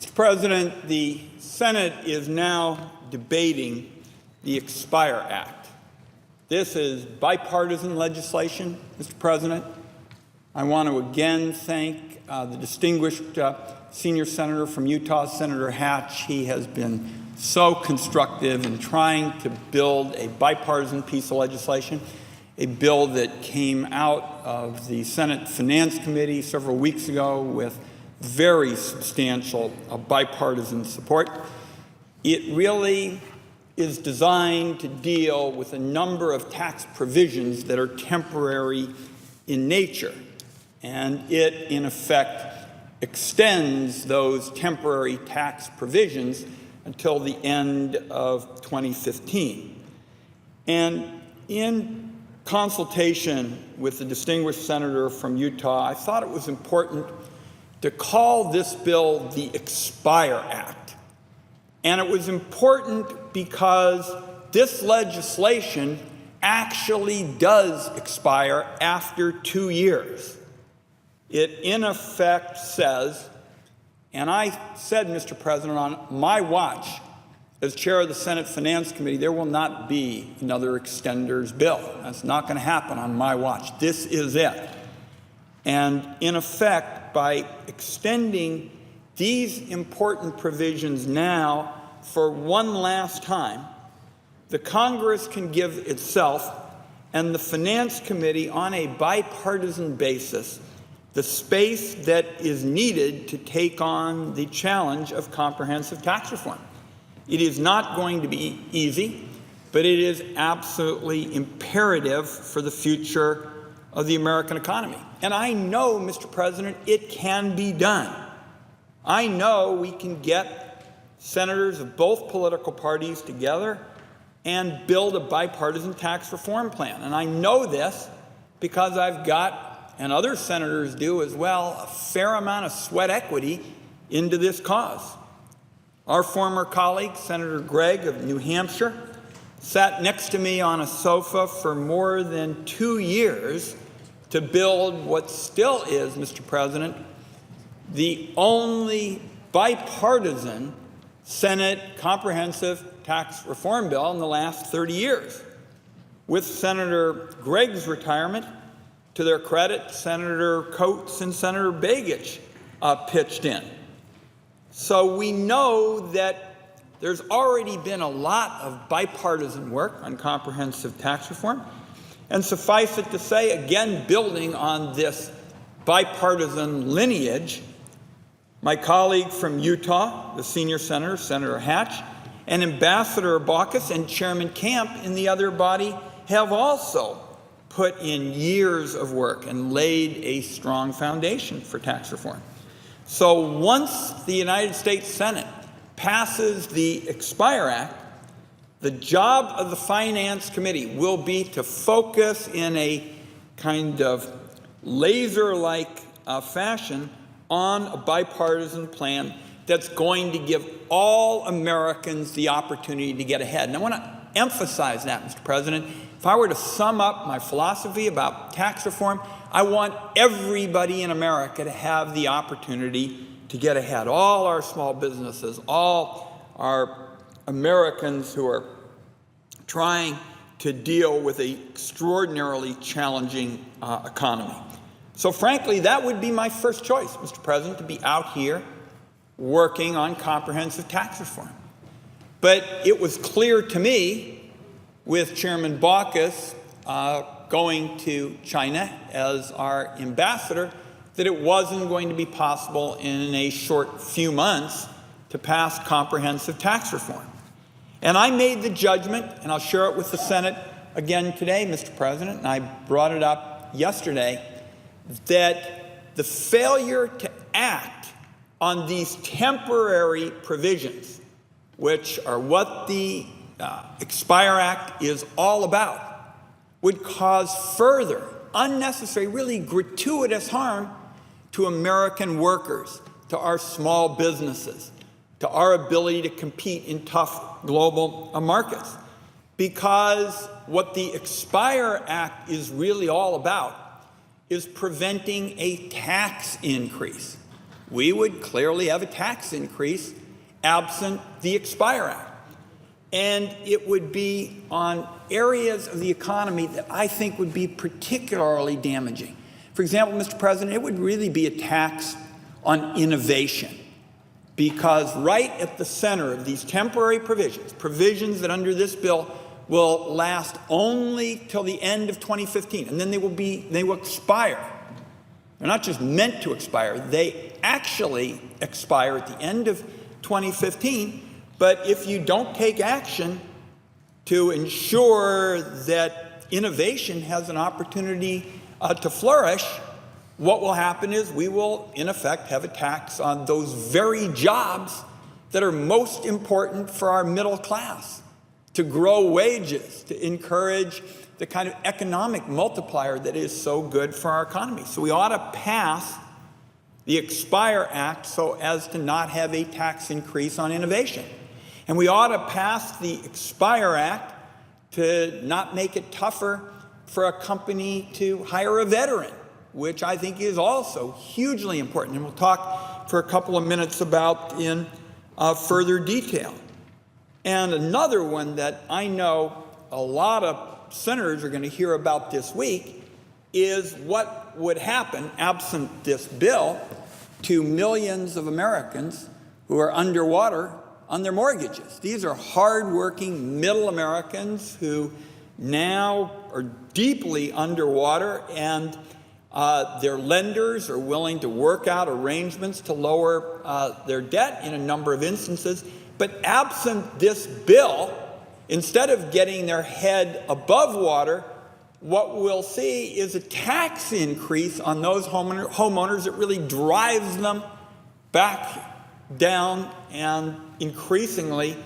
Mr. President, the Senate is now debating the EXPIRE Act. This is bipartisan legislation, Mr. President. I want to again thank the distinguished senior senator from Utah, Senator Hatch. He has been so constructive in trying to build a bipartisan piece of legislation, a bill that came out of the Senate Finance Committee several weeks ago with very substantial bipartisan support. It really is designed to deal with a number of tax provisions that are temporary in nature, and it, in effect, extends those temporary tax provisions until the end of 2015. And in consultation with the distinguished senator from Utah, I thought it was important to call this bill the EXPIRE Act. And it was important because this legislation actually does expire after 2 years. It, in effect, says, and I said, Mr. President, on my watch, as chair of the Senate Finance Committee, there will not be another extenders bill. That's not going to happen on my watch. This is it. And in effect, by extending these important provisions now for one last time, the Congress can give itself and the Finance Committee on a bipartisan basis the space that is needed to take on the challenge of comprehensive tax reform. It is not going to be easy, but it is absolutely imperative for the future of the American economy. And I know, Mr. President, it can be done. I know we can get senators of both political parties together and build a bipartisan tax reform plan. And I know this because I've got, and other senators do as well, a fair amount of sweat equity into this cause. Our former colleague, Senator Gregg of New Hampshire, sat next to me on a sofa for more than 2 years to build what still is, Mr. President, the only bipartisan Senate comprehensive tax reform bill in the last 30 years. With Senator Gregg's retirement, to their credit, Senator Coates and Senator Begich pitched in. So we know that there's already been a lot of bipartisan work on comprehensive tax reform. And suffice it to say, again, building on this bipartisan lineage, my colleague from Utah, the senior senator, Senator Hatch, and Ambassador Baucus and Chairman Camp in the other body have also put in years of work and laid a strong foundation for tax reform. So once the United States Senate passes the EXPIRE Act, the job of the Finance Committee will be to focus in a kind of laser-like fashion on a bipartisan plan that's going to give all Americans the opportunity to get ahead. And I want to emphasize that, Mr. President. If I were to sum up my philosophy about tax reform, I want everybody in America to have the opportunity to get ahead. All our small businesses, all our Americans who are trying to deal with an extraordinarily challenging economy. So frankly, that would be my first choice, Mr. President, to be out here working on comprehensive tax reform. But it was clear to me, with Chairman Baucus going to China as our ambassador, that it wasn't going to be possible in a short few months to pass comprehensive tax reform. And I made the judgment, and I'll share it with the Senate again today, Mr. President, and I brought it up yesterday, that the failure to act on these temporary provisions, which are what the EXPIRE Act is all about, would cause further unnecessary, really gratuitous harm to American workers, to our small businesses, to our ability to compete in tough global markets. Because what the EXPIRE Act is really all about is preventing a tax increase. we would clearly have a tax increase absent the EXPIRE Act. And it would be on areas of the economy that I think would be particularly damaging. For example, Mr. President, it would really be a tax on innovation, because right at the center of these temporary provisions that under this bill will last only till the end of 2015, and then they will expire. They're not just meant to expire, they actually expire at the end of 2015. But if you don't take action to ensure that innovation has an opportunity to flourish, what will happen is we will, in effect, have a tax on those very jobs that are most important for our middle class, to grow wages, to encourage the kind of economic multiplier that is so good for our economy. So we ought to pass the EXPIRE Act so as to not have a tax increase on innovation. And we ought to pass the EXPIRE Act to not make it tougher for a company to hire a veteran, which I think is also hugely important, and we'll talk for a couple of minutes about in further detail. And another one that I know a lot of senators are going to hear about this week is what would happen, absent this bill, to millions of Americans who are underwater on their mortgages. These are hardworking middle Americans who now are deeply underwater, and their lenders are willing to work out arrangements to lower their debt in a number of instances. But absent this bill, instead of getting their head above water, what we'll see is a tax increase on those homeowners that really drives them back down and increasingly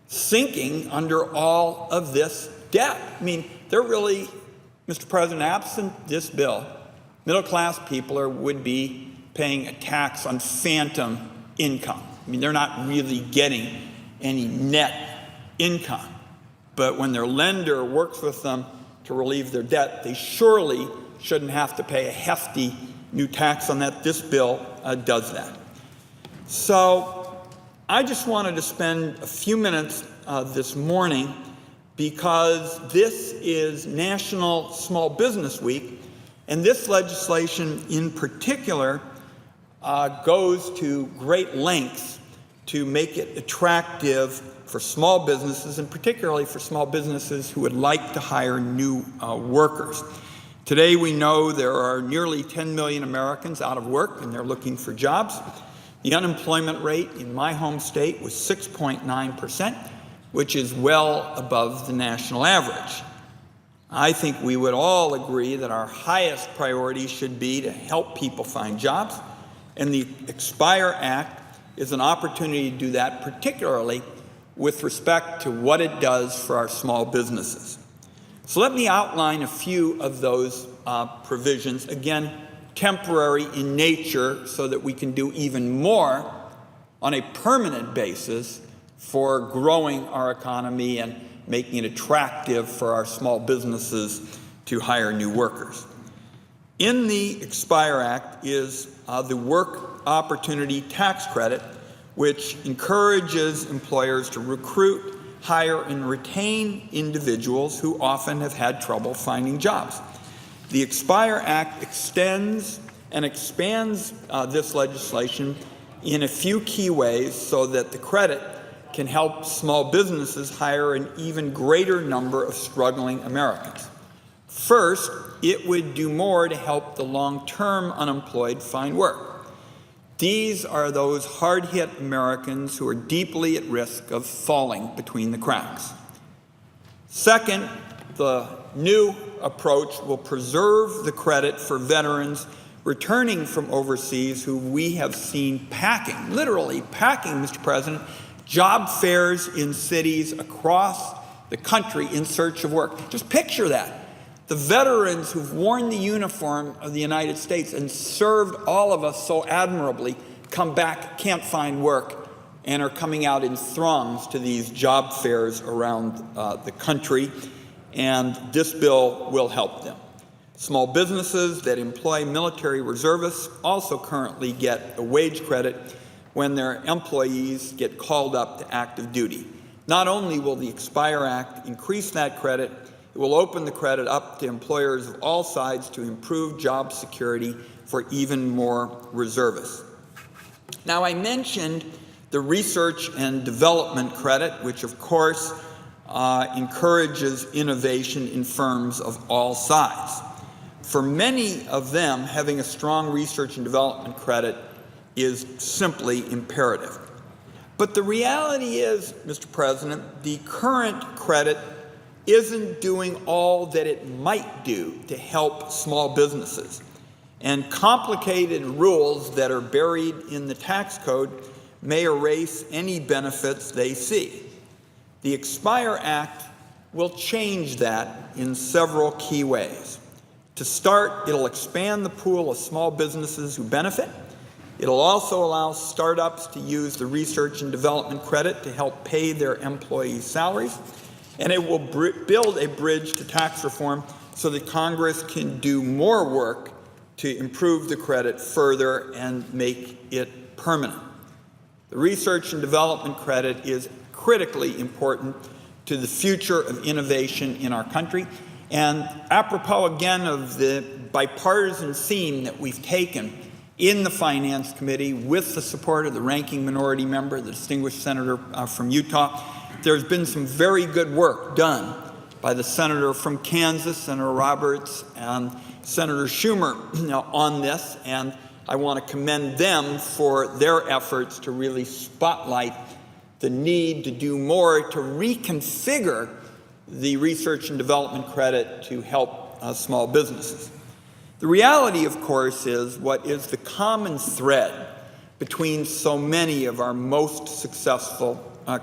sinking under all of this debt. I mean, they're really, Mr. President, absent this bill, middle-class people would be paying a tax on phantom income. I mean, they're not really getting any net income. But when their lender works with them to relieve their debt, they surely shouldn't have to pay a hefty new tax on that. This bill does that. So I just wanted to spend a few minutes this morning, because this is National Small Business Week, and this legislation in particular goes to great lengths to make it attractive for small businesses, and particularly for small businesses who would like to hire new workers. Today we know there are nearly 10 million Americans out of work, and they're looking for jobs. The unemployment rate in my home state was 6.9%, which is well above the national average. I think we would all agree that our highest priority should be to help people find jobs, and the EXPIRE Act is an opportunity to do that, particularly with respect to what it does for our small businesses. So let me outline a few of those provisions, again, temporary in nature, so that we can do even more on a permanent basis for growing our economy and making it attractive for our small businesses to hire new workers. In the EXPIRE Act is the Work Opportunity Tax Credit, which encourages employers to recruit, hire, and retain individuals who often have had trouble finding jobs. The EXPIRE Act extends and expands this legislation in a few key ways so that the credit can help small businesses hire an even greater number of struggling Americans. First, it would do more to help the long-term unemployed find work. These are those hard-hit Americans who are deeply at risk of falling between the cracks. Second, the new approach will preserve the credit for veterans returning from overseas who we have seen packing, literally packing, Mr. President, job fairs in cities across the country in search of work. Just picture that. The veterans who've worn the uniform of the United States and served all of us so admirably come back, can't find work, and are coming out in throngs to these job fairs around the country, and this bill will help them. Small businesses that employ military reservists also currently get a wage credit when their employees get called up to active duty. Not only will the EXPIRE Act increase that credit, it will open the credit up to employers of all sides to improve job security for even more reservists. Now, I mentioned the research and development credit, which of course encourages innovation in firms of all sizes. For many of them, having a strong research and development credit is simply imperative. But the reality is, Mr. President, the current credit isn't doing all that it might do to help small businesses. And complicated rules that are buried in the tax code may erase any benefits they see. The EXPIRE Act will change that in several key ways. To start, it'll expand the pool of small businesses who benefit. It'll also allow startups to use the research and development credit to help pay their employees' salaries. And it will build a bridge to tax reform so that Congress can do more work to improve the credit further and make it permanent. The research and development credit is critically important to the future of innovation in our country. And apropos again of the bipartisan theme that we've taken in the Finance Committee with the support of the ranking minority member, the distinguished senator from Utah, there's been some very good work done by the senator from Kansas, Senator Roberts, and Senator Schumer on this, and I want to commend them for their efforts to really spotlight the need to do more to reconfigure the research and development credit to help small businesses. The reality, of course, is what is the common thread between so many of our most successful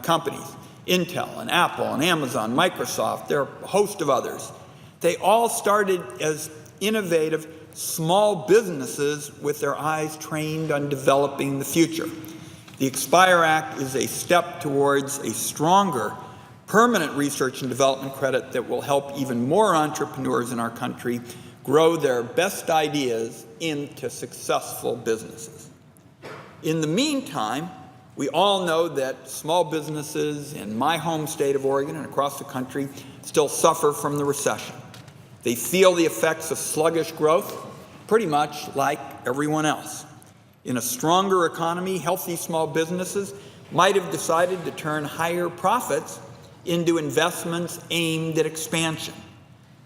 companies, Intel and Apple and Amazon, Microsoft, there are a host of others. They all started as innovative small businesses with their eyes trained on developing the future. The EXPIRE Act is a step towards a stronger, permanent research and development credit that will help even more entrepreneurs in our country grow their best ideas into successful businesses. In the meantime, we all know that small businesses in my home state of Oregon and across the country still suffer from the recession. They feel the effects of sluggish growth pretty much like everyone else. In a stronger economy, healthy small businesses might have decided to turn higher profits into investments aimed at expansion.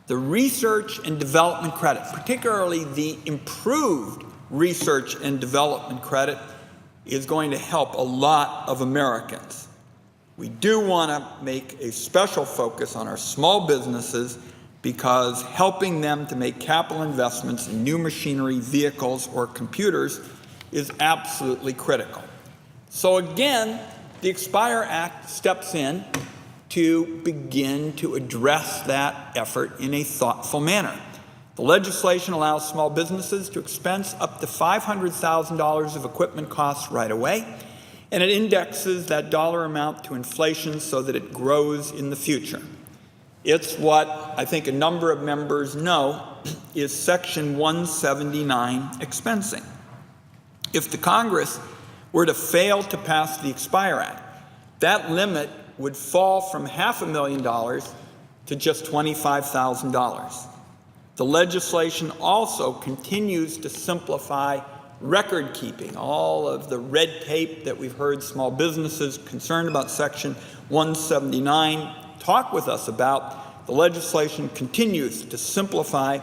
The research and development credit, particularly the improved research and development credit, is going to help a lot of Americans. We do want to make a special focus on our small businesses because helping them to make capital investments in new machinery, vehicles, or computers is absolutely critical. So again, the EXPIRE Act steps in to begin to address that effort in a thoughtful manner. The legislation allows small businesses to expense up to $500,000 of equipment costs right away, and it indexes that dollar amount to inflation so that it grows in the future. It's what I think a number of members know is Section 179 expensing. If the Congress were to fail to pass the EXPIRE Act, that limit would fall from $500,000 to just $25,000. The legislation also continues to simplify record keeping, all of the red tape that we've heard small businesses concerned about Section 179 talk with us about. The legislation continues to simplify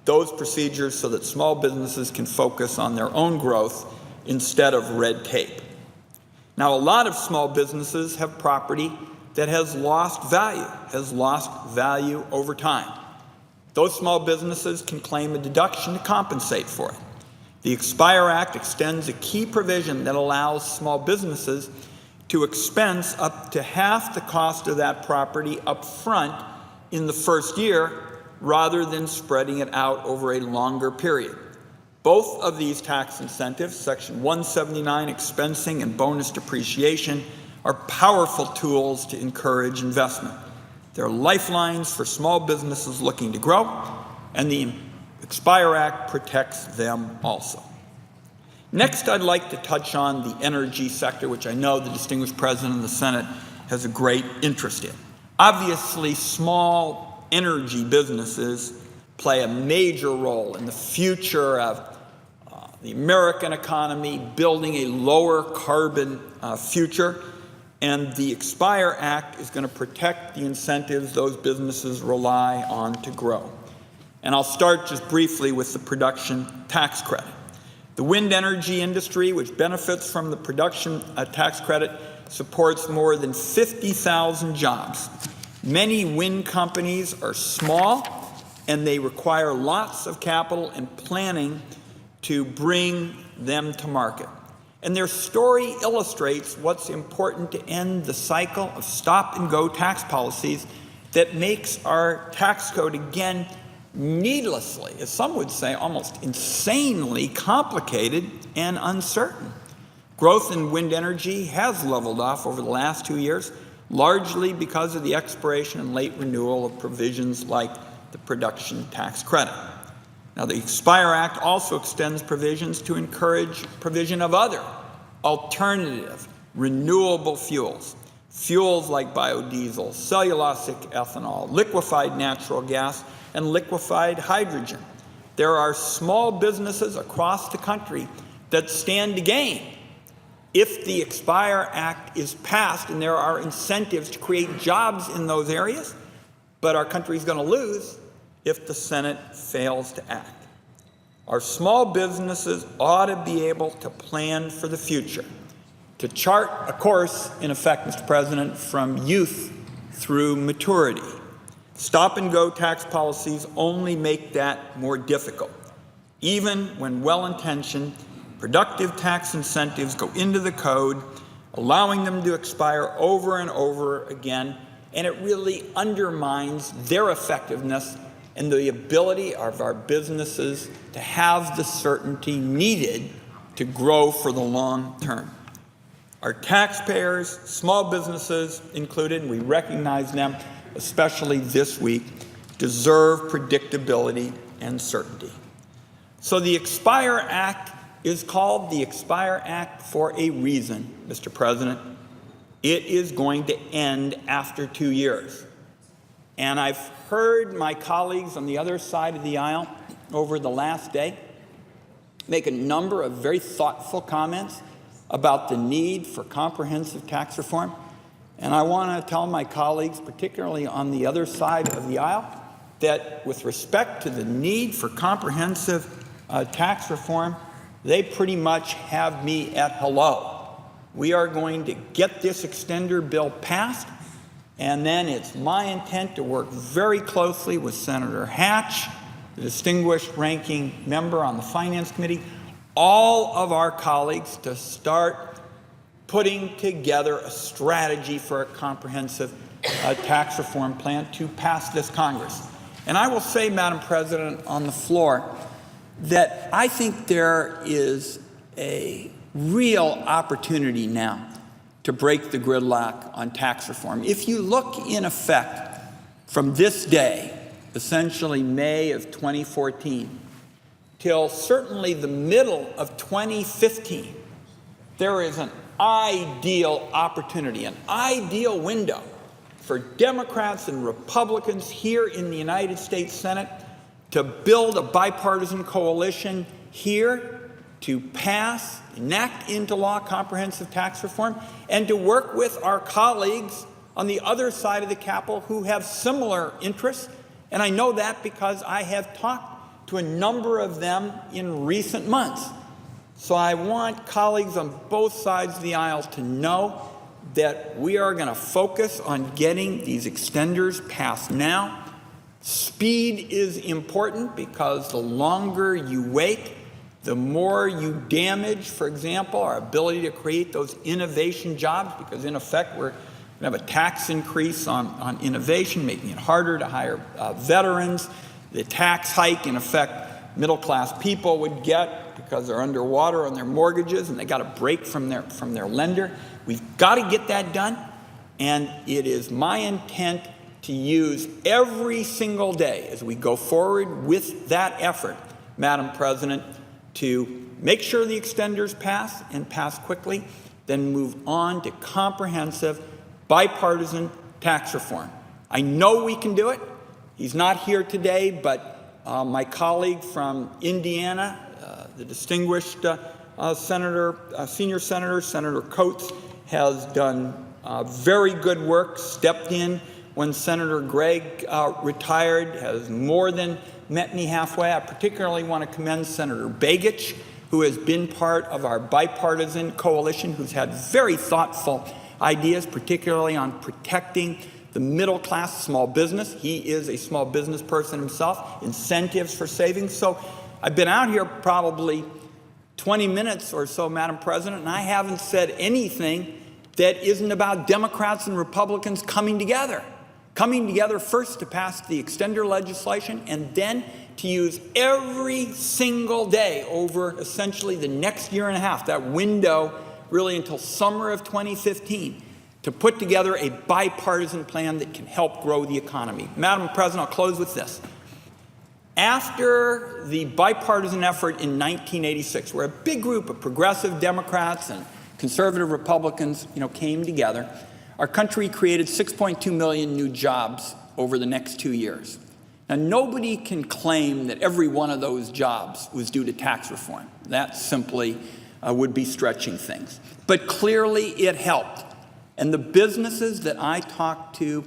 those procedures so that small businesses can focus on their own growth instead of red tape. Now, a lot of small businesses have property that has lost value over time. Those small businesses can claim a deduction to compensate for it. The EXPIRE Act extends a key provision that allows small businesses to expense up to half the cost of that property up front in the first year rather than spreading it out over a longer period. Both of these tax incentives, Section 179 expensing and bonus depreciation, are powerful tools to encourage investment. They're lifelines for small businesses looking to grow, and the EXPIRE Act protects them also. Next, I'd like to touch on the energy sector, which I know the distinguished President of the Senate has a great interest in. Obviously, small energy businesses play a major role in the future of the American economy, building a lower carbon future, and the EXPIRE Act is going to protect the incentives those businesses rely on to grow. And I'll start just briefly with the production tax credit. The wind energy industry, which benefits from the production tax credit, supports more than 50,000 jobs. Many wind companies are small, and they require lots of capital and planning to bring them to market. And their story illustrates what's important to end the cycle of stop-and-go tax policies that makes our tax code, again, needlessly, as some would say, almost insanely complicated and uncertain. Growth in wind energy has leveled off over the last 2 years, largely because of the expiration and late renewal of provisions like the production tax credit. Now, the EXPIRE Act also extends provisions to encourage provision of other alternative renewable fuels, fuels like biodiesel, cellulosic ethanol, liquefied natural gas, and liquefied hydrogen. There are small businesses across the country that stand to gain if the EXPIRE Act is passed, and there are incentives to create jobs in those areas, but our country is going to lose if the Senate fails to act. Our small businesses ought to be able to plan for the future, to chart a course, in effect, Mr. President, from youth through maturity. Stop-and-go tax policies only make that more difficult. Even when well-intentioned, productive tax incentives go into the code, allowing them to expire over and over again, and it really undermines their effectiveness and the ability of our businesses to have the certainty needed to grow for the long term. Our taxpayers, small businesses included, and we recognize them, especially this week, deserve predictability and certainty. So the EXPIRE Act is called the EXPIRE Act for a reason, Mr. President. It is going to end after 2 years. And I've heard my colleagues on the other side of the aisle over the last day make a number of very thoughtful comments about the need for comprehensive tax reform. And I want to tell my colleagues, particularly on the other side of the aisle, that with respect to the need for comprehensive tax reform, they pretty much have me at hello. We are going to get this extender bill passed, and then it's my intent to work very closely with Senator Hatch, the distinguished ranking member on the Finance Committee, all of our colleagues, to start putting together a strategy for a comprehensive tax reform plan to pass this Congress. And I will say, Madam President, on the floor, that I think there is a real opportunity now to break the gridlock on tax reform. If you look, in effect, from this day, essentially May of 2014, till certainly the middle of 2015, there is an ideal opportunity, an ideal window for Democrats and Republicans here in the United States Senate to build a bipartisan coalition here to pass, enact into law comprehensive tax reform, and to work with our colleagues on the other side of the Capitol who have similar interests. And I know that because I have talked to a number of them in recent months. So I want colleagues on both sides of the aisle to know that we are going to focus on getting these extenders passed now. Speed is important because the longer you wait, the more you damage, for example, our ability to create those innovation jobs, because in effect we're going to have a tax increase on innovation, making it harder to hire veterans. The tax hike, in effect, middle-class people would get because they're underwater on their mortgages and they got a break from their lender. We've got to get that done, and it is my intent to use every single day as we go forward with that effort, Madam President, to make sure the extenders pass and pass quickly, then move on to comprehensive bipartisan tax reform. I know we can do it. He's not here today, but my colleague from Indiana, the distinguished senior senator, Senator Coates, has done very good work, stepped in when Senator Gregg retired, has more than met me halfway. I particularly want to commend Senator Begich, who has been part of our bipartisan coalition, who's had very thoughtful ideas, particularly on protecting the middle class small business. He is a small business person himself, incentives for savings. So I've been out here probably 20 minutes or so, Madam President, and I haven't said anything that isn't about Democrats and Republicans coming together first to pass the extender legislation and then to use every single day over essentially the next year and a half, that window really until summer of 2015, to put together a bipartisan plan that can help grow the economy. Madam President, I'll close with this. After the bipartisan effort in 1986, where a big group of progressive Democrats and conservative Republicans, came together, our country created 6.2 million new jobs over the next 2 years. Now, nobody can claim that every one of those jobs was due to tax reform. That simply would be stretching things. But clearly it helped. And the businesses that I talk to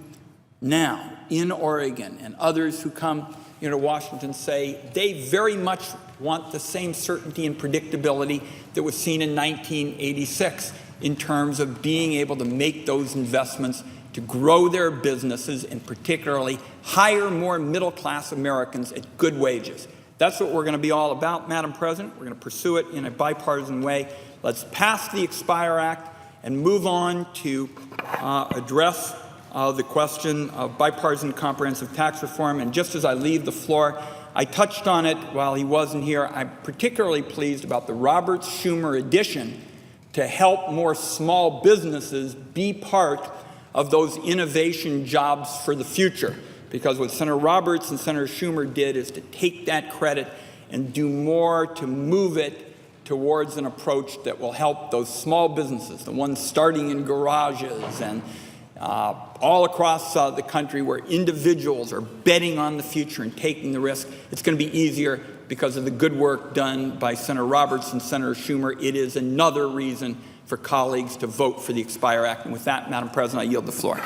now in Oregon and others who come to Washington say they very much want the same certainty and predictability that was seen in 1986 in terms of being able to make those investments to grow their businesses and particularly hire more middle-class Americans at good wages. That's what we're going to be all about, Madam President. We're going to pursue it in a bipartisan way. Let's pass the EXPIRE Act and move on to address the question of bipartisan comprehensive tax reform. And just as I leave the floor, I touched on it while he wasn't here. I'm particularly pleased about the Roberts-Schumer addition to help more small businesses be part of those innovation jobs for the future. Because what Senator Roberts and Senator Schumer did is to take that credit and do more to move it towards an approach that will help those small businesses, the ones starting in garages and all across the country where individuals are betting on the future and taking the risk. It's going to be easier because of the good work done by Senator Roberts and Senator Schumer. It is another reason for colleagues to vote for the EXPIRE Act. And with that, Madam President, I yield the floor.